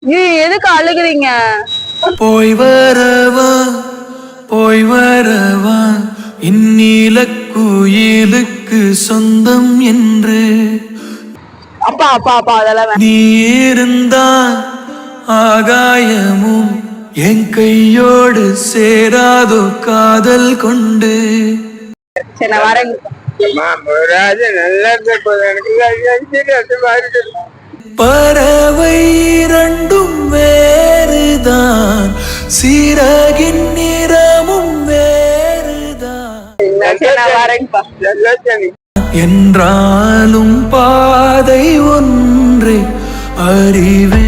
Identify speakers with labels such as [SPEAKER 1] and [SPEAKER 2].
[SPEAKER 1] எதுக்கு அழுகுறீங்க?
[SPEAKER 2] போய் வரவா போய் வரவா இந்நீல குயிலுக்கு சொந்தம் என்று
[SPEAKER 1] அப்பா அப்பா அப்பா அதெல்லாம்
[SPEAKER 2] நீ இருந்தால் ஆகாயமும் என் கையோடு சேராதோ காதல் கொண்டு.
[SPEAKER 1] சரி நான் வரேன்.
[SPEAKER 2] பறவை இரண்டும் வேறுதான், சிறகின் நிறமும் வேறுதான். என்றாலும் பாதை ஒன்றே அறிவே.